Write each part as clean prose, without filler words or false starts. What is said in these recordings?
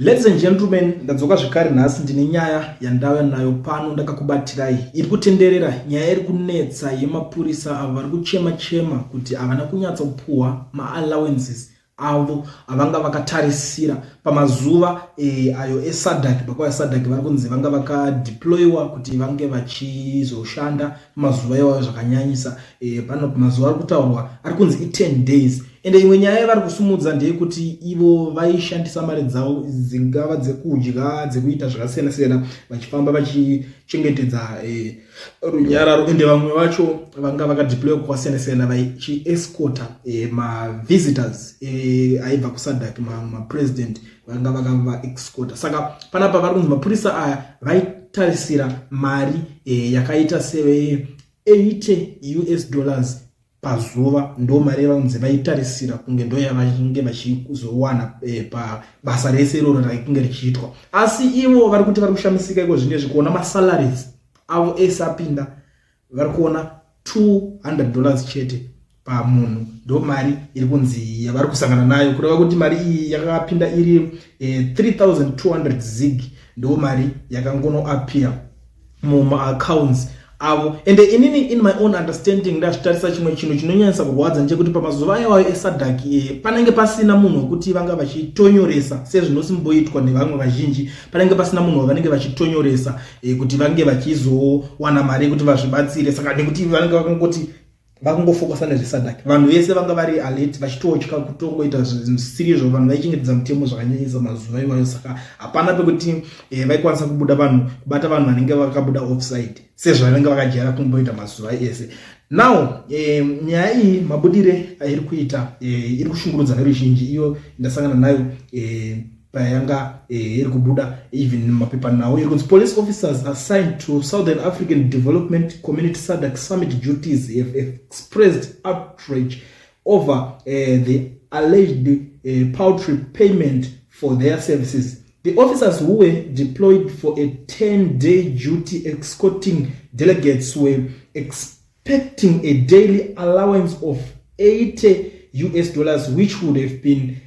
Ladies and gentlemen, ndadzoka zvekare nhasi ndine nyaya yandauya nayo pano ndakakubatirai. Iri kutenderera nyaya iri kunetsa yemapurisa avo vari kuchema kuti havana kunyatsa kupuhwa ma-allowances avo avanga vakatarisira pamazuva ayo eSADC. Pakauya SADC vari kunzi vanga vakadeployiwa kuti vange vachizoshanda pamazuva iwayo zvakanyanyisa. Pano pamazuva ari kutaurwa ari kunzi i10 days. Ende imwe nyaya yavari kusumudza ndeyekuti ivo vaishandisa mari dzavo dzingava dzekudya, dzekuita zvakasiyana-siyana vachifamba vachichengetedza runyararo. Ende vamwe vacho vanga vakadeployiwa kwakasiyana-siyana vachiescota mavisitors aibva kuSADC, mapresident vanga vakavaescota. Saka panapa vari kunzi mapurisa aya vaitarisira mari yakaita seve $80 pazuva, ndo mari yavanzi vaitarisira kunge ndo yavange vachizowana pabasa rese iroro rakunge richiitwa. Asi ivo vari kuti vari kushamisika iko zvinezvi kuona masalaries avo ese apinda, vari kuona $200 chete pamunhu ndo mari iri kunzi yavari kusangana nayo, kureva kuti mari iyi yakapinda iri 3200 zig ndo mari yakangonoapia mumaaccounts avo. Ende inini in my own understanding ndazvitarisa chimwe chinhu chinonyanyisa kurwadza ndechekuti pamazuva iwayo eSADC panenge pasina munhu wekuti vanga vachitonyoresa sezvinosimboitwa nevamwe vazhinji. Panenge pasina munhu wavanenge vachitonyoresa kuti vange vachizowana mari kuti vazvibatsire. Saka nekuti vanenge vakangoti vakungofokusa nezveSADC, vanhu vese vanga vari alert vachitotya kutongoita zvisizvo, vanhu vaichengetedza mutemo zvakanyanyisa mazuva iwayo. Saka hapana pekuti vaikwanisa kubuda vanhu kubata vanhu vanenge vakabuda offside sezvo vanenge vakajara kumboita mazuva ese. Now nyaya iyi mabudire airi kuita iri kushungurudza neruzhinji, iyo ndasangana nayo payanga iri kubuda even mapepa nawo. Iri kunzi police officers assigned to Southern African Development Community SADC summit duties have expressed outrage over the alleged paltry payment for their services. The officers who were deployed for a 10-day duty escorting delegates were expecting a daily allowance of $80, which would have been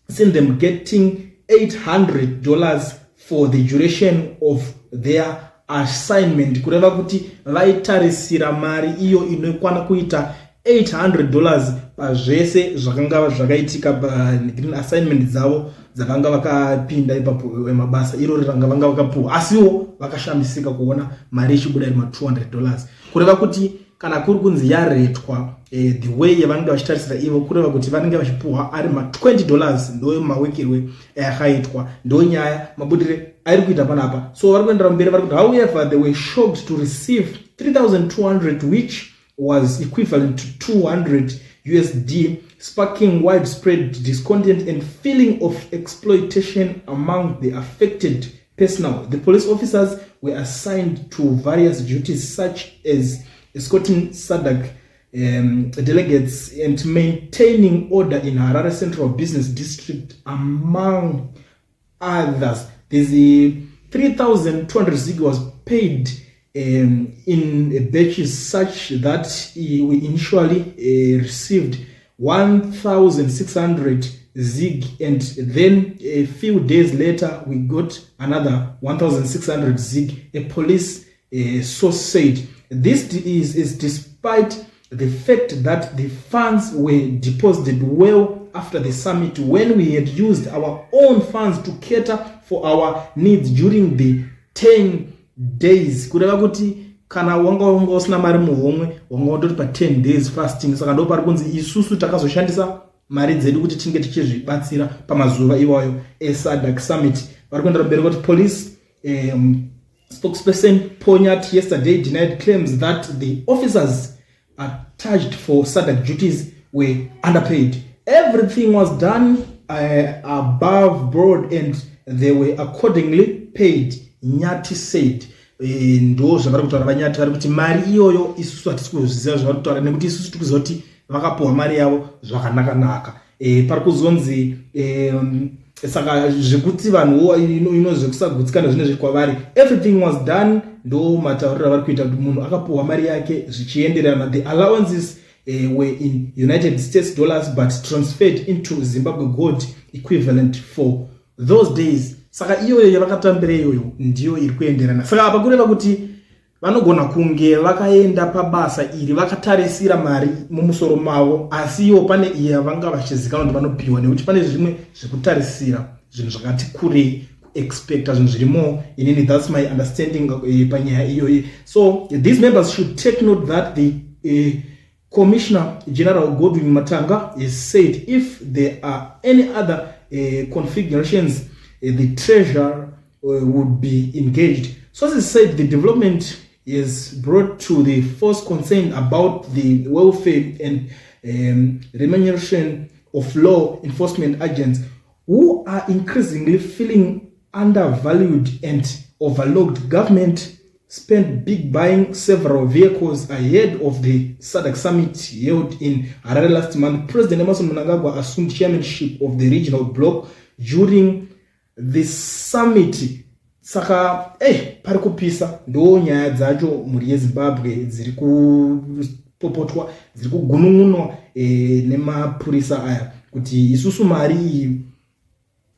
seen them getting $800 for the duration of their assignment. Kureva kuti vaitarisira mari iyo inokwana kuita $800 pazvese zvakanga zvakaitika green assignment dzavo dzavanga vakapinda ipapo mabasa iroro ranga vanga vakapuhwa. Asiwo vakashamisika kuona mari ichibuda iri $200. Kureva kuti kana kuri kunzi yaretwa the way yavanenge vachitarisira ivo, kureva kuti vanenge vachipuhwa ari $20 ndo mawekirwe ayakaitwa. Ndo nyaya mabudire airi kuita panapa. So vari kuendera mberi vari kuti however they were shocked to receive 3,200 which was equivalent to $200, sparking widespread discontent and feeling of exploitation among the affected personnel. The police officers were assigned to various duties such as escorting SADC delegates and maintaining order in Harare Central Business District, among others. There's 3,200 zig was paid in batches such that we initially received 1,600 zig, and then a few days later we got another 1,600 zig, a police source said. This is despite the fact that the funds were deposited well after the summit, when we had used our own funds to cater for our needs during the 10 days. Kureva kuti kana wanga usina mari muhomwe wanga ndoti pa 10 days fasting. Saka ndo pari kunzi isusu takazoshandisa mari dzedu kuti tinge tichizvibatsira pamazuva iwayo eSADC summit. Vari kuenda mberi kuti police spokesperson Ponyat yesterday denied claims that the officers attached for SADC duties were underpaid. Everything was done above board and they were accordingly paid, Nyati said. Ndo zvavari kutaura vaNyati vari kuti mari iyoyo isusu hatisi kuzviziva zvavari kutaura, nekuti isusu tikuzoti vakapuhwa mari yavo zvakanaka. Pari kuzonzi saka zvekuti vanhu inozvekusagutsikana zvinezvi kwavari, everything was done, ndo matauriro avari kuita kuti munhu akapuhwa mari yake zvichienderana. The allowances were in United States dollars but transferred into Zimbabwe gold equivalent for those days. Saka iyoyo yavakatambira iyoyo ndiyo iri kuenderana. Saka apa kureva kuti vanogona kunge vakaenda pabasa iri vakatarisira mari mumusoro mavo, asi ivo pane iya vanga vachizikanwa kuti vanopiwa, nekuti pane zvimwe zvekutarisira zvinhu zvakati kurei expecta zvinhu zvirimo. Inini that's my understanding panyaya iyoyi. So these members should take note that the Commissioner General Godwin Matanga has said if there are any other configurations, the treasurer would be engaged. Sources said the development is brought to the force concerned about the welfare and remuneration of law enforcement agents who are increasingly feeling undervalued and overlooked. Government spent big buying several vehicles ahead of the SADC summit held in Harare last month. President Emmerson Mnangagwa assumed chairmanship of the regional bloc during the summit. Saka pari kupisa ndo nyaya dzacho muri yeZimbabwe dziri kupopotwa, dziri kugunungunwa nemapurisa aya kuti isusu mari iyi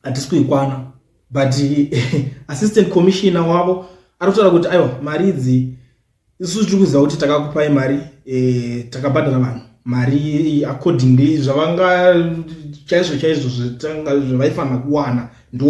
hatisi kuikwana, but assistant commissioner wavo arikutaura kuti aiwa mari idzi isusu tiri kuziva kuti takakupai mari, takabhadhara vanhu mari accordingly zvavanga chaizvo zvavaifanira kuwana ndo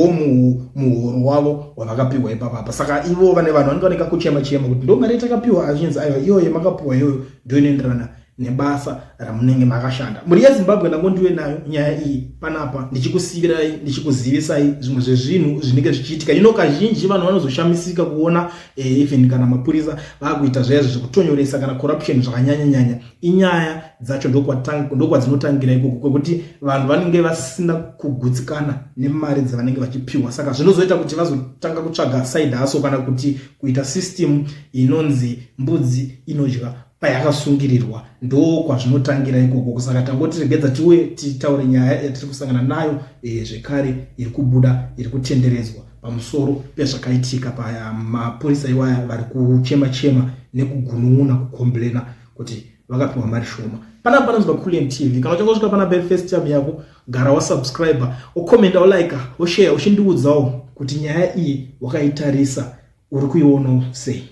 muhoro wavo wavakapiwa ipapa. Saka ivo vane vanhu vanenge vaneka kuchema kuti ndo mari takapiwa, azvinzi aiwa iyoyo makapiwa iyoyo ndo inoenderana nebasa ramunenge makashanda. Muri yeZimbabwe ndango ndiwe nayo nyaya iyi panapa ndichikusivirai ndichikuzivisai zvimwe zvezvinhu zvinenge zvichiitika. Ino kazhinji vanhu vanozoshamisika kuona even kana mapurisa vakuita zvaizvo zvekutonyoresa kana corruption zvakanyanya inyaya dzacho ndokwadzinotangira ikoko kwekuti vanhu vanenge vasina kugutsikana nemari dzavanenge vachipiwa. Saka zvinozoita kuti vazotanga kutsvaga side hustle kana kuti kuita system inonzi mbudzi inodya payakasungirirwa, ndo kwazvinotangira ikoko. Saka tangotiregedza tiwe titaure nyaya yatiri kusangana nayo zvekare iri kubuda iri kutenderedzwa pamusoro pezvakaitika pamapurisa iwaya vari kuchema nekugunun'una kukomblena kuti vakapiwa mari shoma. Panapa panonzwa Cool TV. Kana uchangosvika pana first time yako, gara wasubscriber, ukomenda, ulike, ushare, uchindiudzawo kuti nyaya iyi wakaitarisa uri kuiona sei.